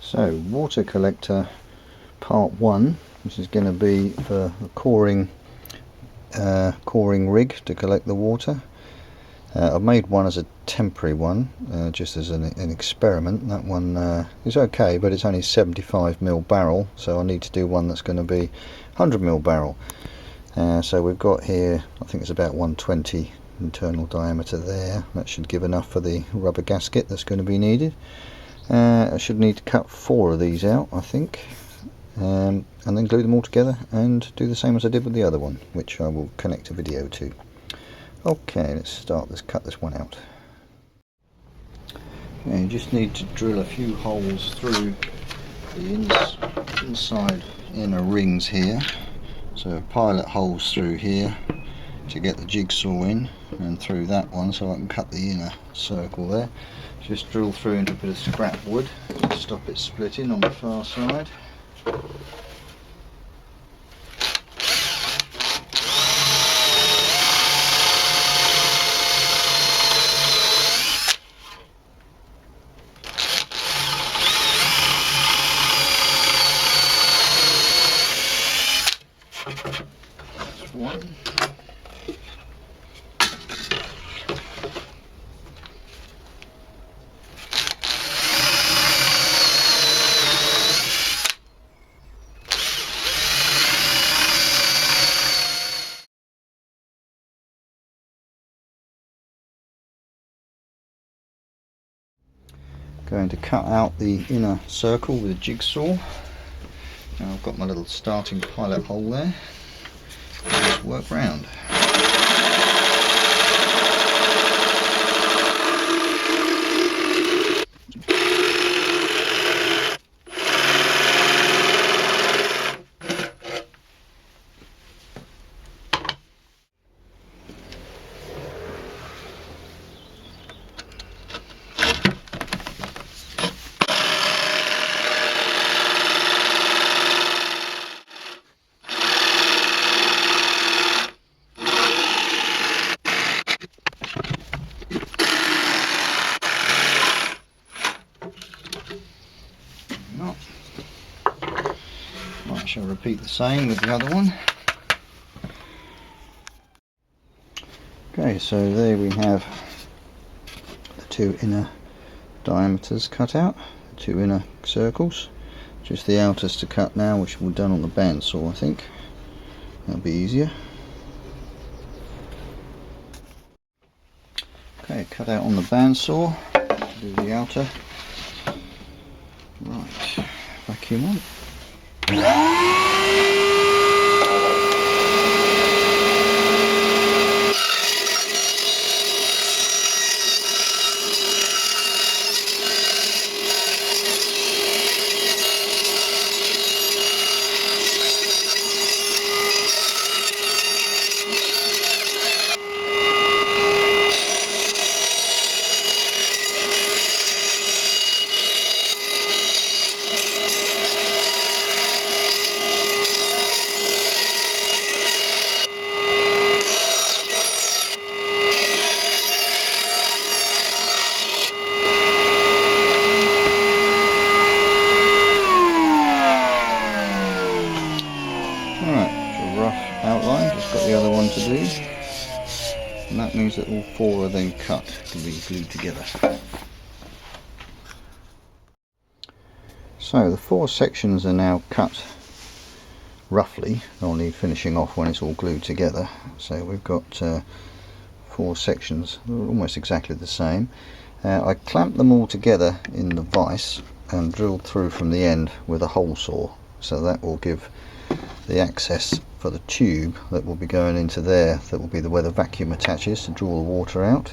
So, water collector part 1. This is going to be for a coring rig to collect the water. I've made one as a temporary one, just as an experiment. That one is okay, but it's only 75mm barrel, so I need to do one that's going to be 100mm barrel. So we've got here, I think it's about 120 internal diameter there. That should give enough for the rubber gasket that's going to be needed. I should need to cut 4 of these out, I think, and then glue them all together and do the same as I did with the other one, which I will connect a video to. Okay, let's cut this one out. Okay, you just need to drill a few holes through the inside inner rings here. So pilot holes through here to get the jigsaw in, and through that one so I can cut the inner circle there. Just drill through into a bit of scrap wood to stop it splitting on the far side. That's one. Going to cut out the inner circle with a jigsaw. Now I've got my little starting pilot hole there. Just work round. I shall repeat the same with the other one. Okay, so there we have the 2 inner diameters cut out, the 2 inner circles. Just the outers to cut now, which will be done on the bandsaw, I think. That'll be easier. Okay, cut out on the bandsaw. Do the outer. Right, vacuum on. Outline, just got the other one to do, and that means that all 4 are then cut to be glued together. So the 4 sections are now cut roughly. I'll need finishing off when it's all glued together. So we've got 4 sections, almost exactly the same. I clamped them all together in the vise and drilled through from the end with a hole saw, so that will give the access for the tube that will be going into there, that will be where the vacuum attaches to draw the water out.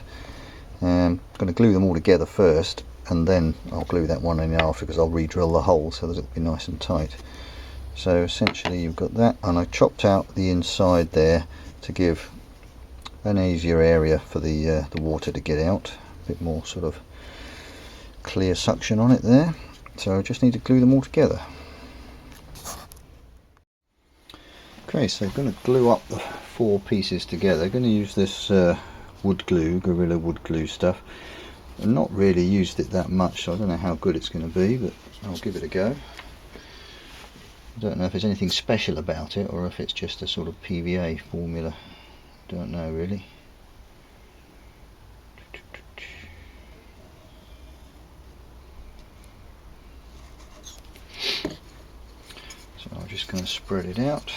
I'm going to glue them all together first, and then I'll glue that one in after, because I'll re-drill the hole so that it'll be nice and tight. So essentially you've got that, and I chopped out the inside there to give an easier area for the water to get out, a bit more sort of clear suction on it there. So I just need to glue them all together. Okay, so I'm going to glue up the 4 pieces together. I'm going to use this wood glue, Gorilla wood glue stuff. I've not really used it that much, so I don't know how good it's going to be, but I'll give it a go. I don't know if there's anything special about it or if it's just a sort of PVA formula. Don't know really. So I'm just going to spread it out.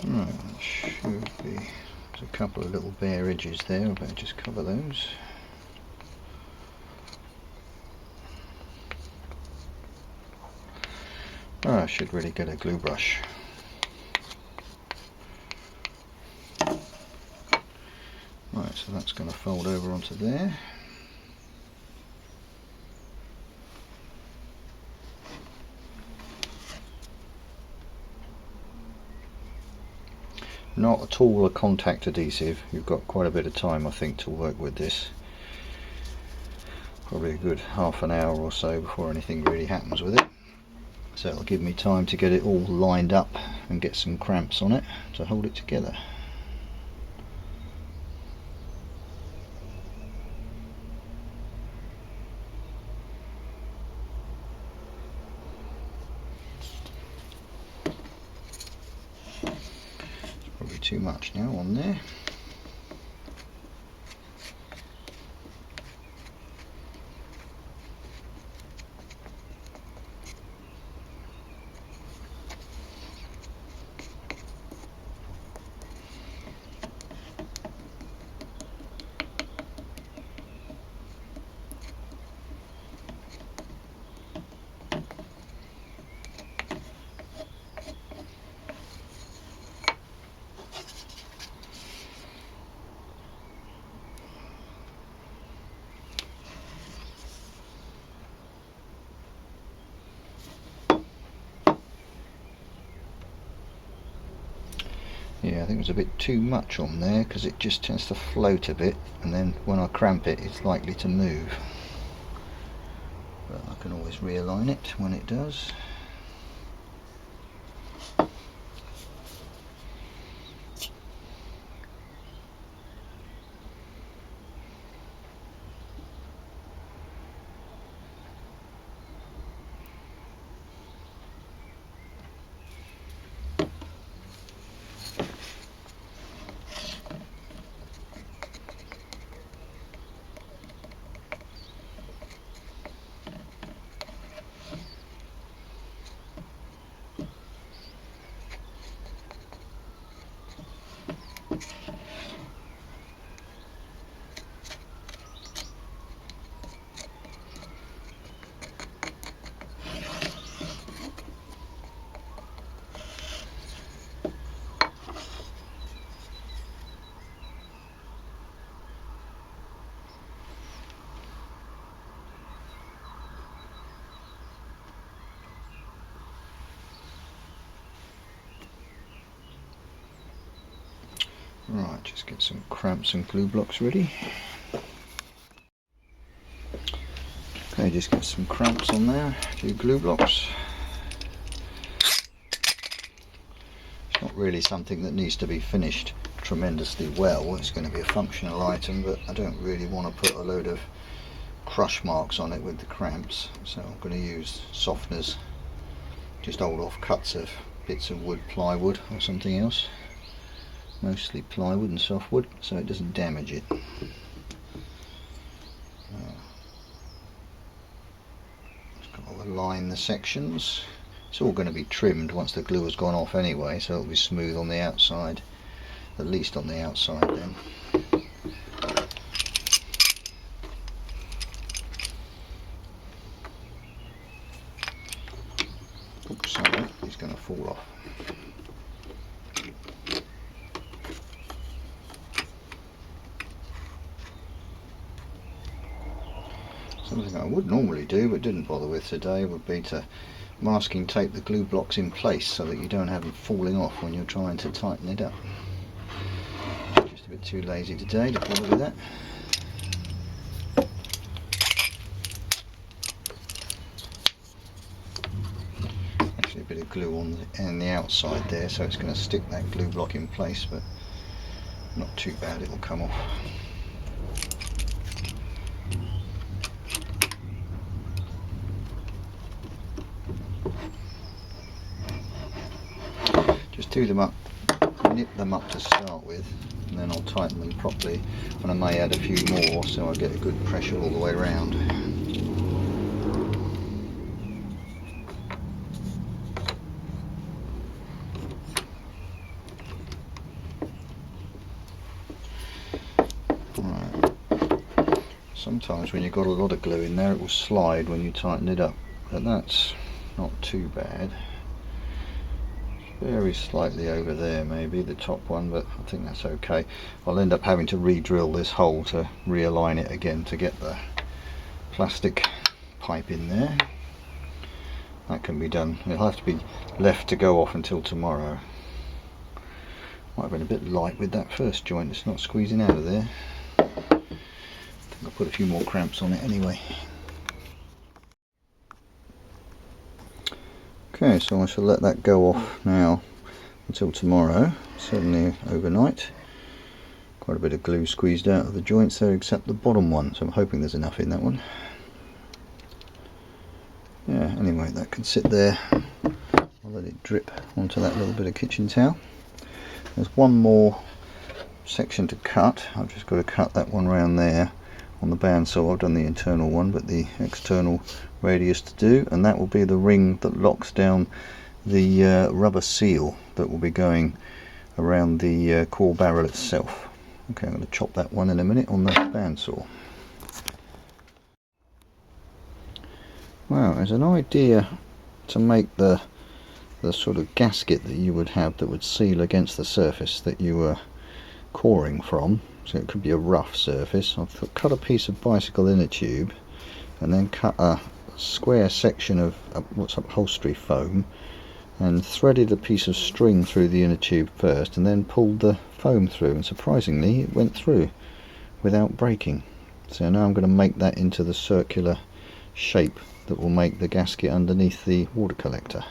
Right, that should be, there's a couple of little bare edges there, I better just cover those. Oh, I should really get a glue brush. Right, so that's going to fold over onto there. Not at all a contact adhesive. You've got quite a bit of time, I think, to work with this. Probably a good half an hour or so before anything really happens with it. So it'll give me time to get it all lined up and get some cramps on it to hold it together. Probably too much now on there. Yeah, I think there's a bit too much on there because it just tends to float a bit, and then when I cramp it, it's likely to move. But I can always realign it when it does. Right, just get some cramps and glue blocks ready. Okay, just get some cramps on there, a few glue blocks. It's not really something that needs to be finished tremendously well. It's going to be a functional item, but I don't really want to put a load of crush marks on it with the cramps, so I'm going to use softeners, just old off cuts of bits of wood, plywood or something else. Mostly plywood and softwood, so it doesn't damage it. It's got all the align the sections. It's all going to be trimmed once the glue has gone off anyway, so it'll be smooth on the outside, at least on the outside then. Oops, sorry, he's going to fall off. Something I would normally do but didn't bother with today would be to masking tape the glue blocks in place so that you don't have them falling off when you're trying to tighten it up. Just a bit too lazy today to bother with that. Actually a bit of glue on the outside there, so it's going to stick that glue block in place, but not too bad, it'll come off. Just do them up, nip them up to start with, and then I'll tighten them properly, and I may add a few more so I get a good pressure all the way around. Right. Sometimes when you've got a lot of glue in there it will slide when you tighten it up, but that's not too bad. Very slightly over there maybe, the top one, but I think that's okay. I'll end up having to re-drill this hole to realign it again to get the plastic pipe in there. That can be done. It'll have to be left to go off until tomorrow. Might have been a bit light with that first joint, it's not squeezing out of there. I think I'll put a few more cramps on it anyway. Okay, so I shall let that go off now until tomorrow, certainly overnight. Quite a bit of glue squeezed out of the joints there except the bottom one, so I'm hoping there's enough in that one. Yeah, anyway, that can sit there. I'll let it drip onto that little bit of kitchen towel. There's one more section to cut. I've just got to cut that one round there on the bandsaw. I've done the internal one, but the external radius to do, and that will be the ring that locks down the rubber seal that will be going around the core barrel itself. Okay, I'm going to chop that one in a minute on the bandsaw. Wow, there's an idea to make the sort of gasket that you would have that would seal against the surface that you were coring from. So it could be a rough surface. I've cut a piece of bicycle inner tube and then cut a square section of what's upholstery foam and threaded a piece of string through the inner tube first and then pulled the foam through, and surprisingly it went through without breaking. So now I'm going to make that into the circular shape that will make the gasket underneath the water collector.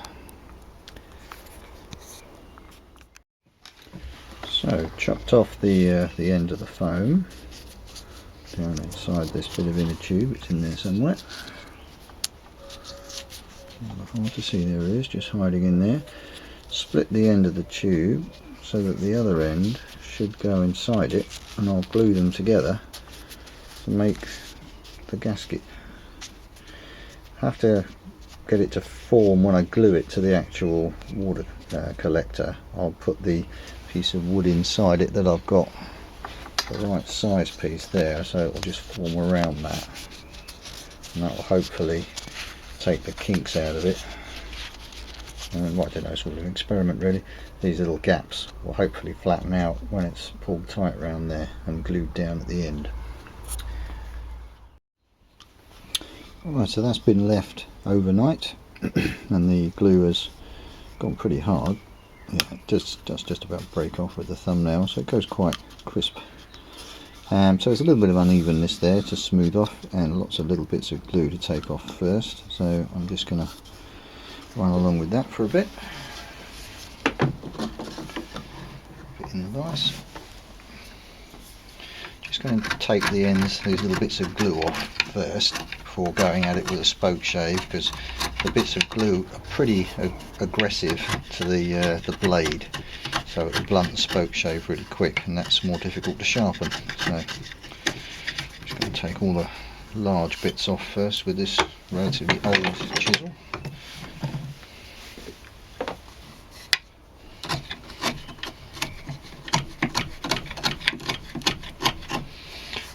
So chopped off the end of the foam down inside this bit of inner tube. It's in there somewhere. Hard to see, there it is, just hiding in there. Split the end of the tube so that the other end should go inside it, and I'll glue them together to make the gasket. Have to get it to form when I glue it to the actual water collector. I'll put the piece of wood inside it that I've got the right size piece there, so it will just form around that, and that will hopefully take the kinks out of it. And I don't know, sort of an experiment really. These little gaps will hopefully flatten out when it's pulled tight around there and glued down at the end. Alright, so that's been left overnight and the glue has gone pretty hard. Yeah, does just about break off with the thumbnail, so it goes quite crisp. So there's a little bit of unevenness there to smooth off, and lots of little bits of glue to take off first. So I'm just going to run along with that for a bit. Put it in the vise. Just going to take the ends, these little bits of glue off first before going at it with a spoke shave, because the bits of glue are pretty aggressive to the blade, so it will blunt the spoke shave really quick, and that's more difficult to sharpen. So I'm just going to take all the large bits off first with this relatively old chisel.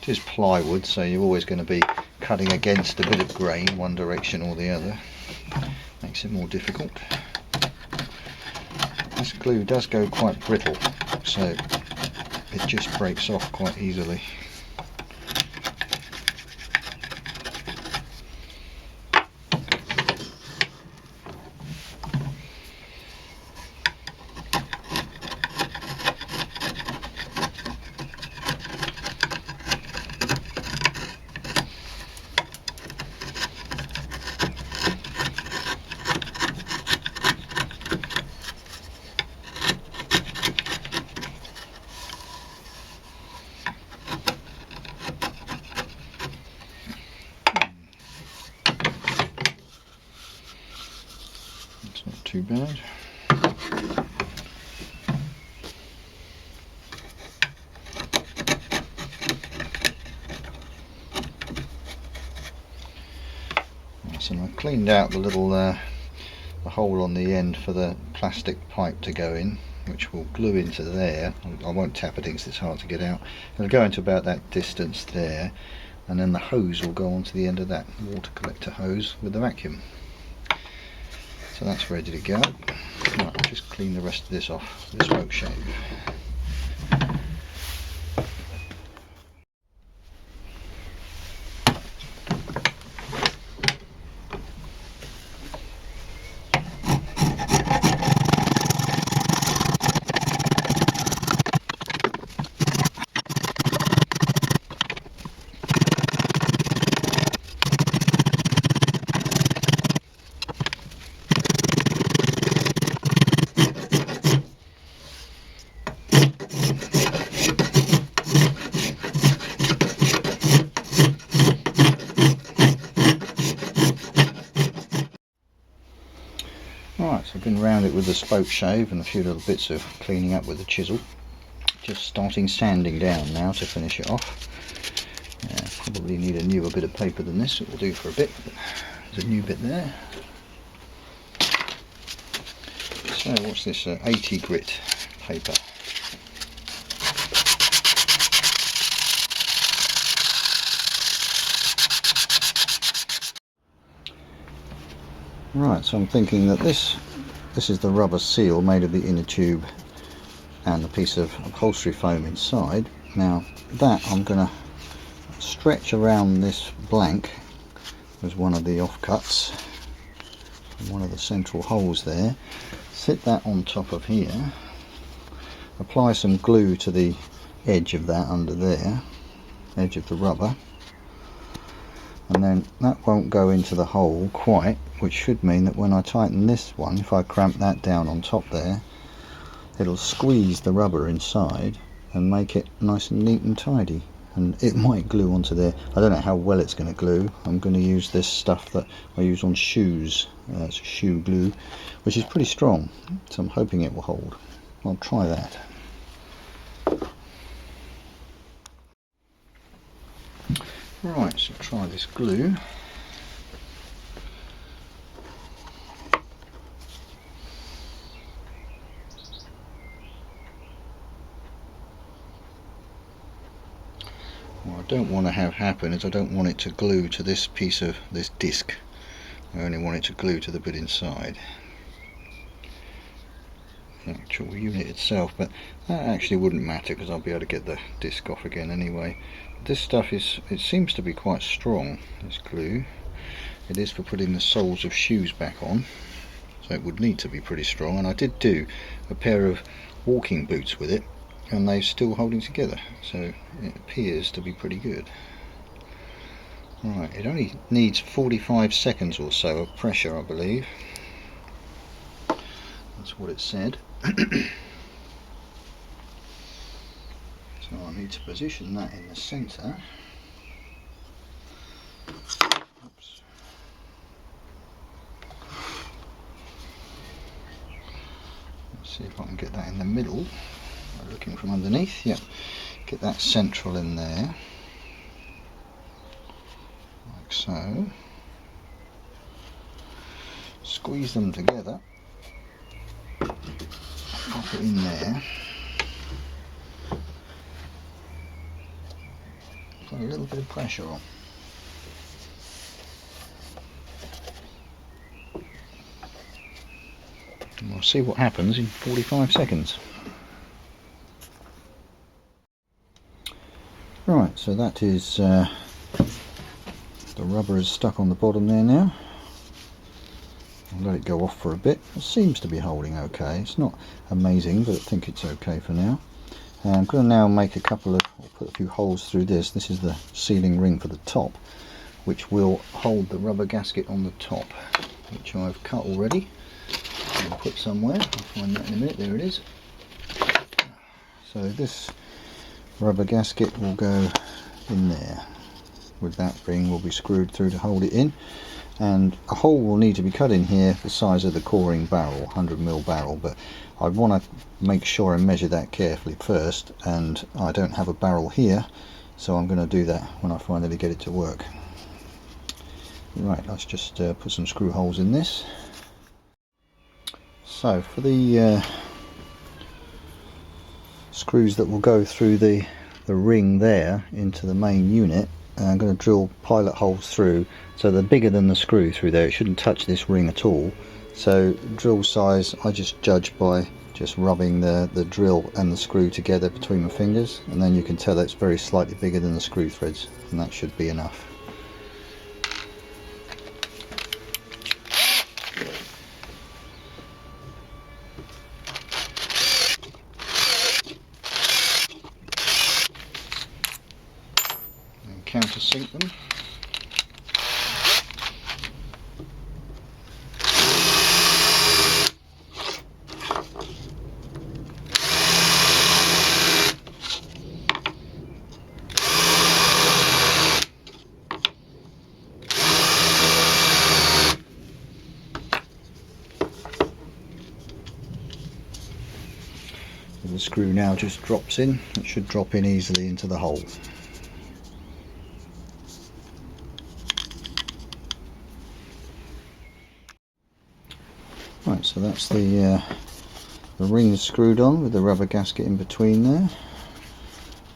It is plywood, so you're always going to be cutting against a bit of grain, one direction or the other. Makes it more difficult. This glue does go quite brittle, so it just breaks off quite easily. It's not too bad. So I've cleaned out the little the hole on the end for the plastic pipe to go in, which will glue into there. I won't tap it in because it's hard to get out. It'll go into about that distance there, and then the hose will go onto the end of that water collector hose with the vacuum. So that's ready to go. Right, I'll just clean the rest of this off with a smoke shave. Right, so I've been around it with the spoke shave and a few little bits of cleaning up with the chisel. Just starting sanding down now to finish it off. Probably need a newer bit of paper than this, it will do for a bit, but there's a new bit there. So what's this, 80 grit paper. Right, so I'm thinking that this is the rubber seal made of the inner tube and the piece of upholstery foam inside. Now that I'm going to stretch around this blank as one of the offcuts, one of the central holes there, sit that on top of here, apply some glue to the edge of that under there, edge of the rubber, and then that won't go into the hole quite, which should mean that when I tighten this one, if I cramp that down on top there, it'll squeeze the rubber inside and make it nice and neat and tidy. And it might glue onto there. I don't know how well it's going to glue. I'm going to use this stuff that I use on shoes. It's shoe glue, which is pretty strong, so I'm hoping it will hold. I'll try that. Right, so try this glue. What I don't want to have happen is I don't want it to glue to this piece of this disc. I only want it to glue to the bit inside, the actual unit itself, but that actually wouldn't matter because I'll be able to get the disc off again anyway. This stuff it seems to be quite strong, this glue. It is for putting the soles of shoes back on, so it would need to be pretty strong, and I did do a pair of walking boots with it and they're still holding together, so it appears to be pretty good. Right, it only needs 45 seconds or so of pressure, I believe. That's what it said. So I need to position that in the centre. Oops. Let's see if I can get that in the middle. Looking from underneath, yep. Get that central in there, like so. squeeze them together, pop it in there, put a little bit of pressure on. And we'll see what happens in 45 seconds. Right, so that is the rubber is stuck on the bottom there now. I'll let it go off for a bit. It seems to be holding okay. It's not amazing, but I think it's okay for now. I'm going to now make a couple of, I'll put a few holes through this. This is the sealing ring for the top, which will hold the rubber gasket on the top, which I've cut already. I'll put somewhere. I'll find that in a minute. There it is. So this rubber gasket will go in there. With that ring will be screwed through to hold it in, and a hole will need to be cut in here the size of the coring barrel, 100mm barrel, but I want to make sure I measure that carefully first, and I don't have a barrel here, so I'm going to do that when I finally get it to work. Right, let's just put some screw holes in this. So for the screws that will go through the ring there into the main unit, I'm going to drill pilot holes through, so they're bigger than the screw through there. It shouldn't touch this ring at all. So drill size I just judge by just rubbing the drill and the screw together between my fingers, and then you can tell it's very slightly bigger than the screw threads, and that should be enough. Countersink them. The screw now just drops in. It should drop in easily into the hole. Right, so that's the ring screwed on with the rubber gasket in between there.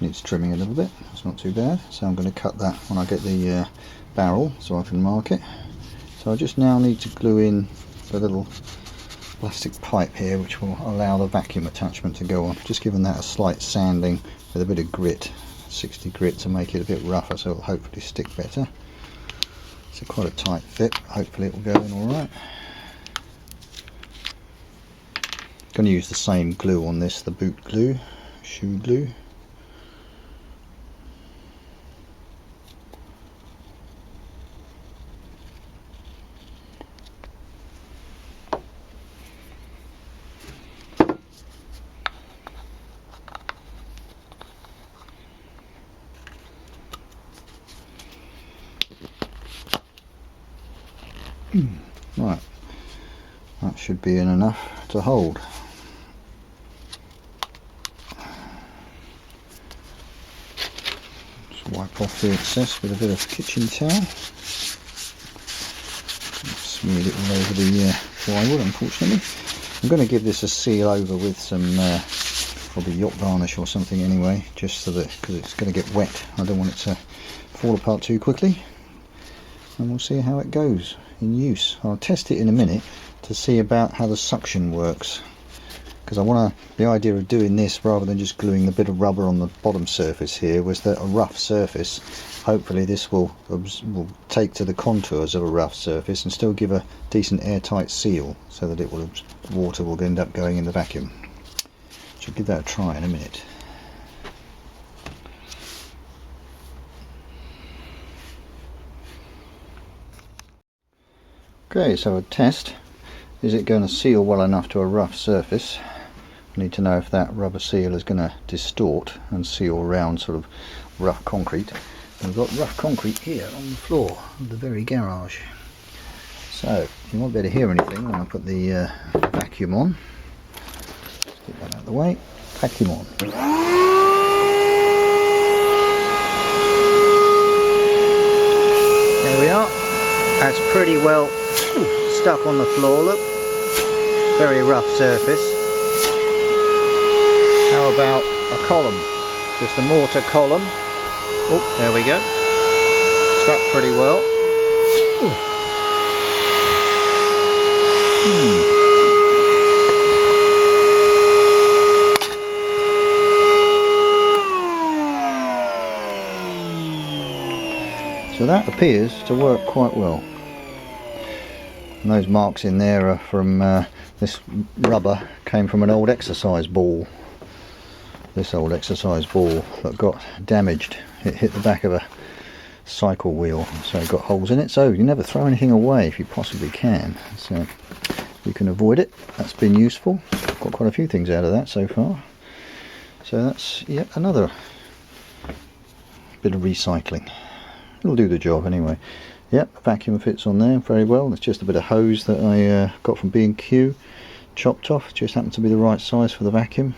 Needs trimming a little bit, that's not too bad. So I'm going to cut that when I get the barrel so I can mark it. So I just now need to glue in the little plastic pipe here, which will allow the vacuum attachment to go on. Just giving that a slight sanding with a bit of grit, 60 grit, to make it a bit rougher, so it'll hopefully stick better. It's quite a tight fit, hopefully it will go in alright. Going to use the same glue on this, the boot glue, shoe glue. Right, that should be in enough to hold. Just wipe off the excess with a bit of kitchen towel. Smeared it all over the plywood, unfortunately. I'm going to give this a seal over with some probably yacht varnish or something anyway, just so that, because it's going to get wet, I don't want it to fall apart too quickly. And we'll see how it goes in use. I'll test it in a minute to see about how the suction works, because I want to, the idea of doing this rather than just gluing the bit of rubber on the bottom surface here was that a rough surface, hopefully this will take to the contours of a rough surface and still give a decent airtight seal, so that it will, water will end up going in the vacuum. Should give that a try in a minute. Okay, so a test. Is it going to seal well enough to a rough surface? I need to know if that rubber seal is going to distort and seal around sort of rough concrete. And we've got rough concrete here on the floor of the very garage. So you won't be able to hear anything when I put the vacuum on. Let's get that out of the way. Vacuum on. There we are. That's pretty well stuff on the floor, look. Very rough surface. How about a column? Just a mortar column. Oh, there we go. Stuck pretty well. So that appears to work quite well. And those marks in there are from this rubber came from an old exercise ball. This old exercise ball that got damaged. It hit the back of a cycle wheel, so it got holes in it. So you never throw anything away if you possibly can. So you can avoid it. That's been useful. Got quite a few things out of that so far. So that's yet another bit of recycling. It'll do the job anyway. Yep, vacuum fits on there very well. It's just a bit of hose that I got from B&Q, chopped off. Just happened to be the right size for the vacuum.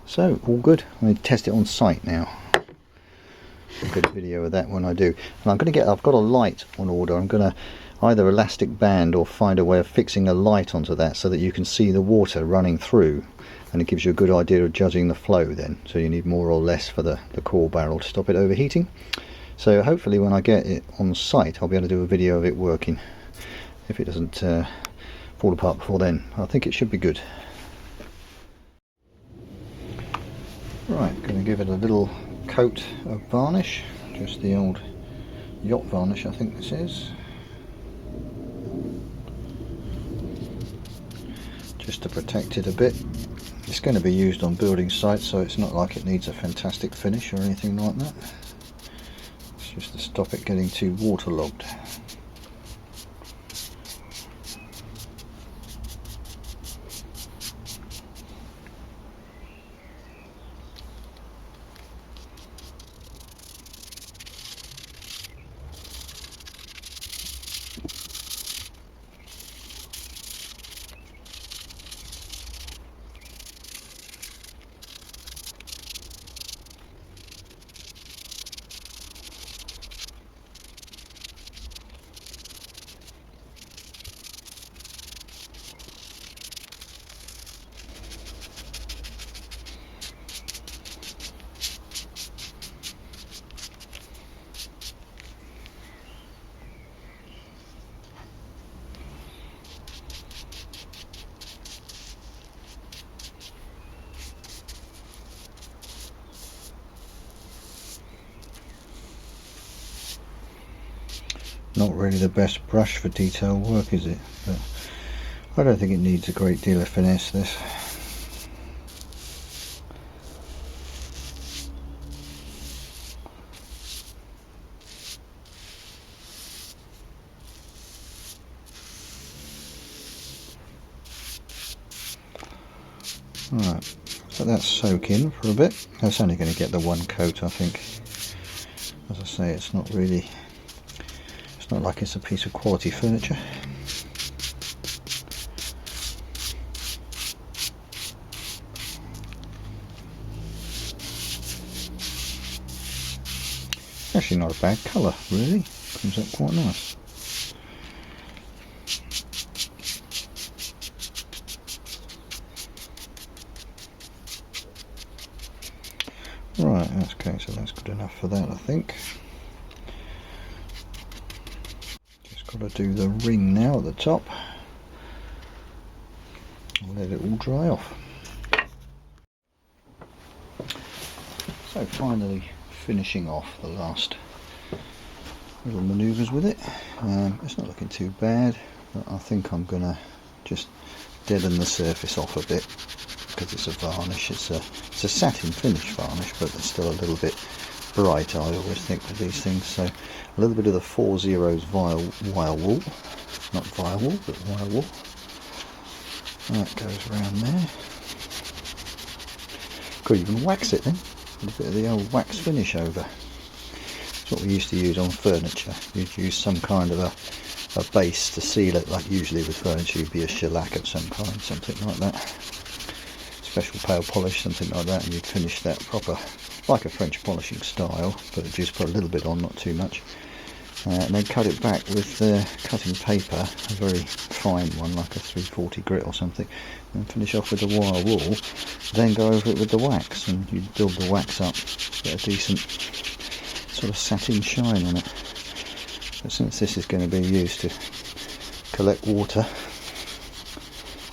So all good. I'm going to test it on site now. I'll get a video of that when I do. And I've got a light on order. I'm going to either elastic band or find a way of fixing a light onto that so that you can see the water running through, and it gives you a good idea of judging the flow then. So you need more or less for the core barrel to stop it overheating. So hopefully when I get it on site I'll be able to do a video of it working, if it doesn't fall apart before then. I think it should be good. Right, going to give it a little coat of varnish, just the old yacht varnish I think this is, just to protect it a bit. It's going to be used on building sites, so it's not like it needs a fantastic finish or anything like that. It's just to stop it getting too waterlogged. Not really the best brush for detail work, is it? But I don't think it needs a great deal of finesse, this. Right, let that soak in for a bit. That's only going to get the one coat, I think. As I say, it's not really, it's not like it's a piece of quality furniture. Actually not a bad colour, really. Comes up quite nice. Right, okay, so that's good enough for that, I think. Just got to do the ring now at the top. I'll let it all dry off. So finally finishing off the last little manoeuvres with it. It's not looking too bad, but I think I'm going to just deaden the surface off a bit, because it's a varnish. It's a satin finish varnish, but it's still a little bit bright, I always think, with these things. So a little bit of the 4 Zeros wire wool, not wire wool, but wire wool. That goes around there. Could even wax it then, with a bit of the old wax finish over. It's what we used to use on furniture. You'd use some kind of a base to seal it, like usually with furniture you'd be a shellac of some kind, something like that. Special pale polish, something like that, and you'd finish that proper, like a French polishing style, but just put a little bit on, not too much. and then cut it back with cutting paper, a very fine one like a 340 grit or something, and finish off with the wire wool, then go over it with the wax, and you build the wax up, get a decent sort of satin shine on it. But since this is going to be used to collect water,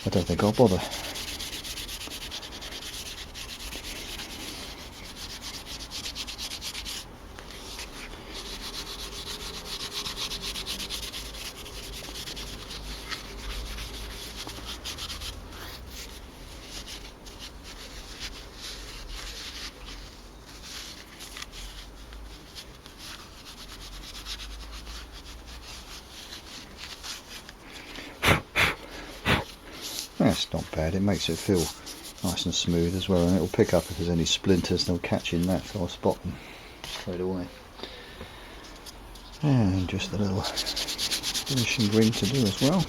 I don't think I'll bother. That's not bad, it makes it feel nice and smooth as well, and it'll pick up if there's any splinters, they'll catch in that, so I'll spot them straight away. And just a little finishing ring to do as well.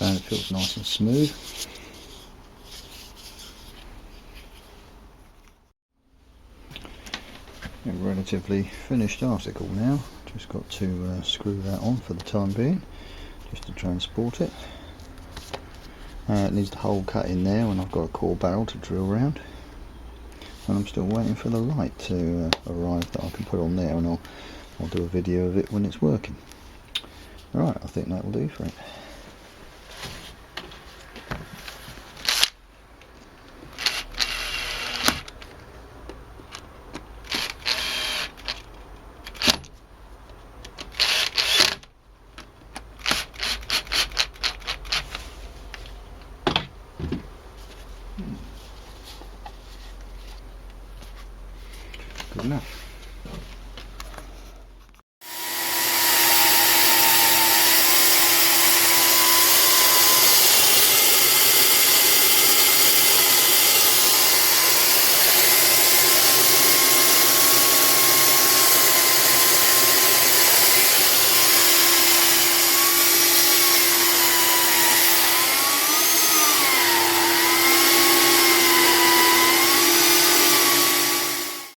And it feels nice and smooth. A relatively finished article now, just got to screw that on for the time being, just to transport it. It needs the hole cut in there, and I've got a core barrel to drill round, and I'm still waiting for the light to arrive that I can put on there, and I'll do a video of it when it's working. Alright, I think that will do for it.